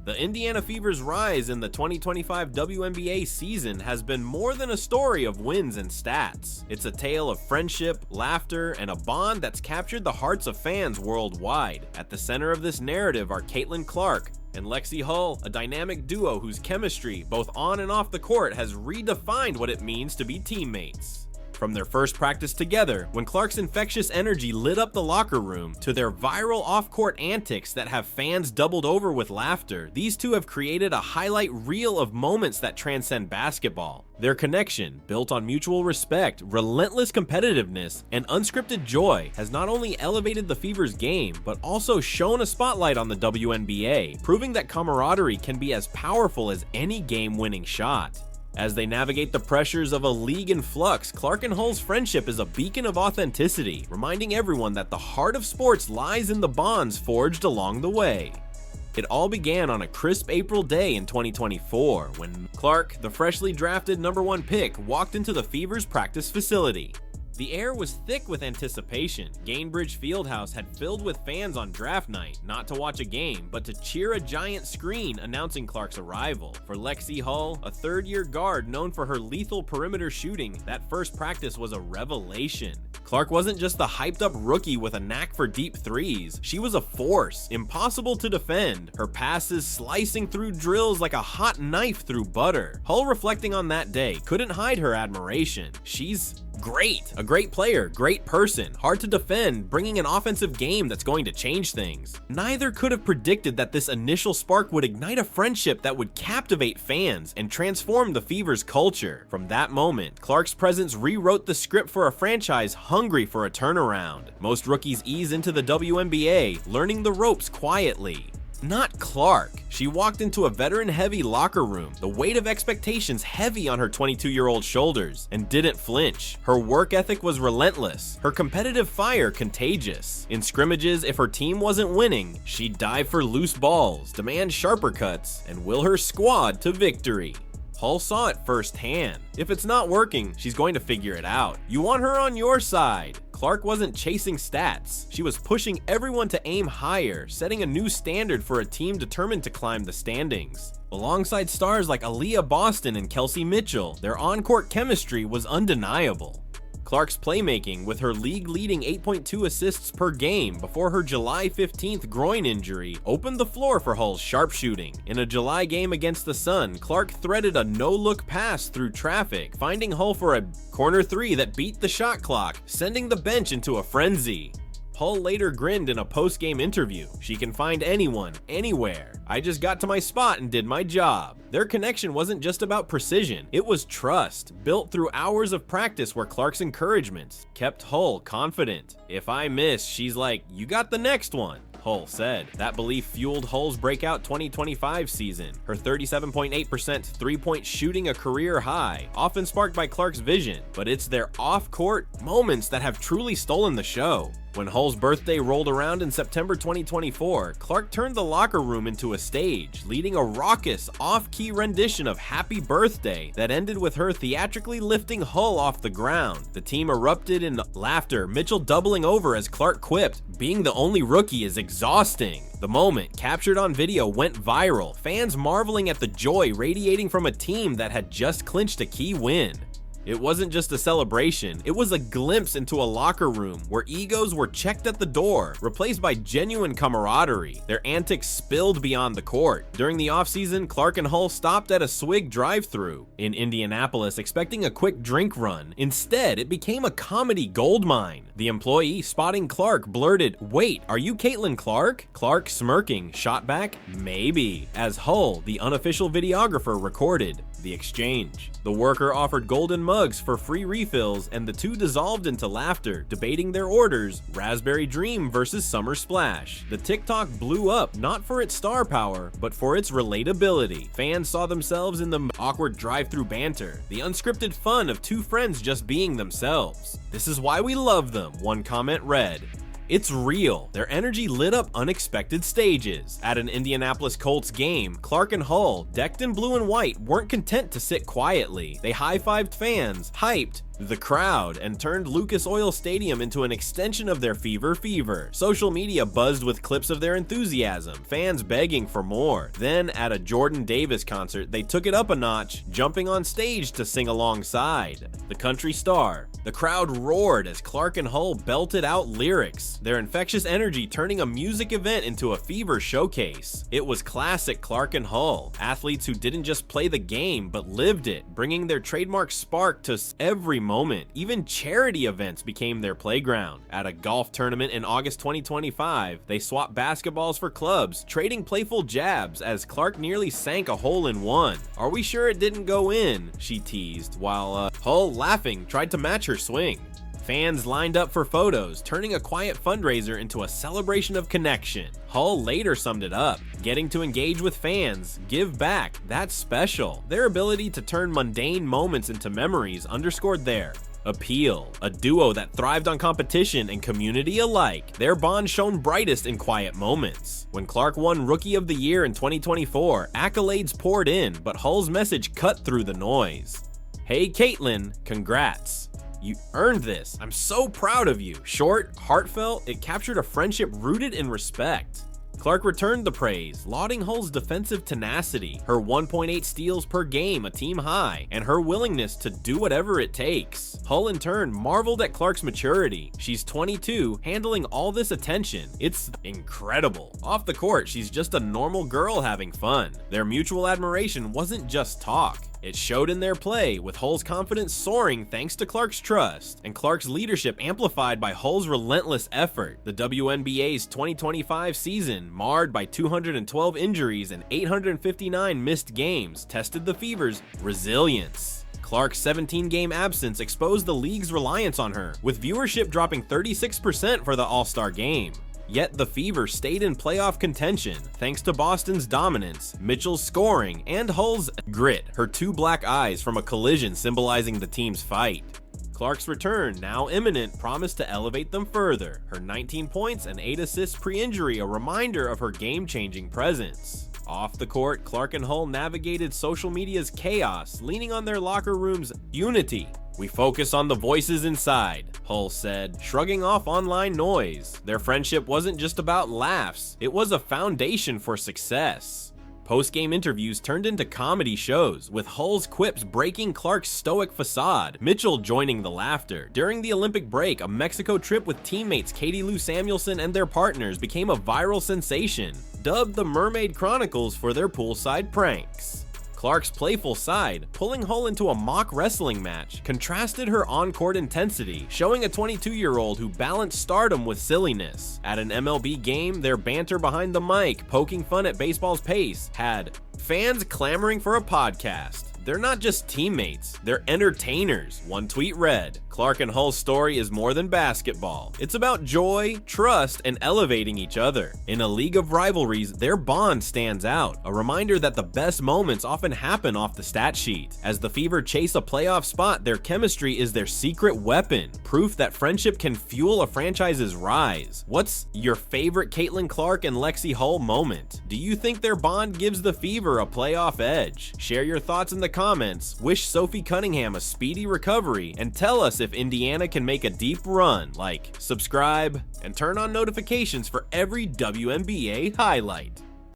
The Indiana Fever's rise in the 2025 WNBA season has been more than a story of wins and stats. It's a tale of friendship, laughter, and a bond that's captured the hearts of fans worldwide. At the center of this narrative are Caitlin Clark and Lexie Hull, a dynamic duo whose chemistry, both on and off the court, has redefined what it means to be teammates. From their first practice together, when Clark's infectious energy lit up the locker room, to their viral off-court antics that have fans doubled over with laughter, these two have created a highlight reel of moments that transcend basketball. Their connection, built on mutual respect, relentless competitiveness, and unscripted joy, has not only elevated the Fever's game, but also shone a spotlight on the WNBA, proving that camaraderie can be as powerful as any game-winning shot. As they navigate the pressures of a league in flux, Clark and Hull's friendship is a beacon of authenticity, reminding everyone that the heart of sports lies in the bonds forged along the way. It all began on a crisp April day in 2024, when Clark, the freshly drafted #1 pick, walked into the Fever's practice facility. The air was thick with anticipation. Gainbridge Fieldhouse had filled with fans on draft night, not to watch a game, but to cheer a giant screen announcing Clark's arrival. For Lexie Hull, a third-year guard known for her lethal perimeter shooting, that first practice was a revelation. Clark wasn't just the hyped-up rookie with a knack for deep threes. She was a force, impossible to defend, her passes slicing through drills like a hot knife through butter. Hull, reflecting on that day, couldn't hide her admiration. She's great. A great player, great person, hard to defend, bringing an offensive game that's going to change things. Neither could have predicted that this initial spark would ignite a friendship that would captivate fans and transform the Fever's culture. From that moment, Clark's presence rewrote the script for a franchise hungry for a turnaround. Most rookies ease into the WNBA, learning the ropes quietly. Not Clark. She walked into a veteran-heavy locker room, the weight of expectations heavy on her 22-year-old shoulders, and didn't flinch. Her work ethic was relentless, her competitive fire contagious. In scrimmages, if her team wasn't winning, she'd dive for loose balls, demand sharper cuts, and will her squad to victory. Hull saw it firsthand. If it's not working, she's going to figure it out. You want her on your side. Clark wasn't chasing stats. She was pushing everyone to aim higher, setting a new standard for a team determined to climb the standings. Alongside stars like Aaliyah Boston and Kelsey Mitchell, their on-court chemistry was undeniable. Clark's playmaking, with her league-leading 8.2 assists per game before her July 15th groin injury, opened the floor for Hull's sharpshooting. In a July game against the Sun, Clark threaded a no-look pass through traffic, finding Hull for a corner three that beat the shot clock, sending the bench into a frenzy. Hull later grinned in a post-game interview. She can find anyone, anywhere. I just got to my spot and did my job. Their connection wasn't just about precision, it was trust, built through hours of practice where Clark's encouragements kept Hull confident. If I miss, she's like, "You got the next one," Hull said. That belief fueled Hull's breakout 2025 season, her 37.8% three-point shooting a career high, often sparked by Clark's vision, but it's their off-court moments that have truly stolen the show. When Hull's birthday rolled around in September 2024, Clark turned the locker room into a stage, leading a raucous, off-key rendition of Happy Birthday that ended with her theatrically lifting Hull off the ground. The team erupted in laughter, Mitchell doubling over as Clark quipped, "Being the only rookie is exhausting." The moment, captured on video, went viral, fans marveling at the joy radiating from a team that had just clinched a key win. It wasn't just a celebration, it was a glimpse into a locker room where egos were checked at the door, replaced by genuine camaraderie. Their antics spilled beyond the court. During the offseason, Clark and Hull stopped at a Swig drive-thru in Indianapolis expecting a quick drink run. Instead, it became a comedy goldmine. The employee, spotting Clark, blurted, "Wait, are you Caitlin Clark?" Clark, smirking, shot back, "Maybe," as Hull, the unofficial videographer, recorded the exchange. The worker offered golden mugs for free refills, and the two dissolved into laughter, debating their orders, Raspberry Dream versus Summer Splash. The TikTok blew up not for its star power, but for its relatability. Fans saw themselves in the awkward drive-through banter, the unscripted fun of two friends just being themselves. "This is why we love them," one comment read. It's real. Their energy lit up unexpected stages. At an Indianapolis Colts game, Clark and Hull, decked in blue and white, weren't content to sit quietly. They high-fived fans, hyped, the crowd and turned Lucas Oil Stadium into an extension of their fever. Social media buzzed with clips of their enthusiasm, fans begging for more. Then, at a Jordan Davis concert, they took it up a notch, jumping on stage to sing alongside the country star. The crowd roared as Clark and Hull belted out lyrics, their infectious energy turning a music event into a fever showcase. It was classic Clark and Hull, athletes who didn't just play the game but lived it, bringing their trademark spark to every moment. Even charity events became their playground. At a golf tournament in August 2025, they swapped basketballs for clubs, trading playful jabs as Clark nearly sank a hole-in-one. "Are we sure it didn't go in?" she teased, while Hull, laughing, tried to match her swing. Fans lined up for photos, turning a quiet fundraiser into a celebration of connection. Hull later summed it up, "Getting to engage with fans, give back, that's special." Their ability to turn mundane moments into memories underscored their appeal. A duo that thrived on competition and community alike, their bond shone brightest in quiet moments. When Clark won Rookie of the Year in 2024, accolades poured in, but Hull's message cut through the noise. "Hey Caitlin, congrats. You earned this. I'm so proud of you." Short, heartfelt, it captured a friendship rooted in respect. Clark returned the praise, lauding Hull's defensive tenacity, her 1.8 steals per game, a team high, and her willingness to do whatever it takes. Hull in turn marveled at Clark's maturity. She's 22, handling all this attention. It's incredible. Off the court, she's just a normal girl having fun. Their mutual admiration wasn't just talk. It showed in their play, with Hull's confidence soaring thanks to Clark's trust, and Clark's leadership amplified by Hull's relentless effort. The WNBA's 2025 season, marred by 212 injuries and 859 missed games, tested the Fever's resilience. Clark's 17-game absence exposed the league's reliance on her, with viewership dropping 36% for the All-Star game. Yet the Fever stayed in playoff contention, thanks to Boston's dominance, Mitchell's scoring, and Hull's grit, her two black eyes from a collision symbolizing the team's fight. Clark's return, now imminent, promised to elevate them further, her 19 points and 8 assists pre-injury a reminder of her game-changing presence. Off the court, Clark and Hull navigated social media's chaos, leaning on their locker room's unity. "We focus on the voices inside," Hull said, shrugging off online noise. Their friendship wasn't just about laughs, it was a foundation for success. Post-game interviews turned into comedy shows, with Hull's quips breaking Clark's stoic facade, Mitchell joining the laughter. During the Olympic break, a Mexico trip with teammates Katie Lou Samuelson and their partners became a viral sensation, dubbed the Mermaid Chronicles for their poolside pranks. Clark's playful side, pulling Hull into a mock wrestling match, contrasted her on-court intensity, showing a 22-year-old who balanced stardom with silliness. At an MLB game, their banter behind the mic, poking fun at baseball's pace, had fans clamoring for a podcast. "They're not just teammates, they're entertainers," one tweet read. Clark and Hull's story is more than basketball. It's about joy, trust, and elevating each other. In a league of rivalries, their bond stands out, a reminder that the best moments often happen off the stat sheet. As the Fever chase a playoff spot, their chemistry is their secret weapon, proof that friendship can fuel a franchise's rise. What's your favorite Caitlin Clark and Lexi Hull moment? Do you think their bond gives the Fever a playoff edge? Share your thoughts in the comments, wish Sophie Cunningham a speedy recovery, and tell us if Indiana can make a deep run. Like, subscribe, and turn on notifications for every WNBA highlight.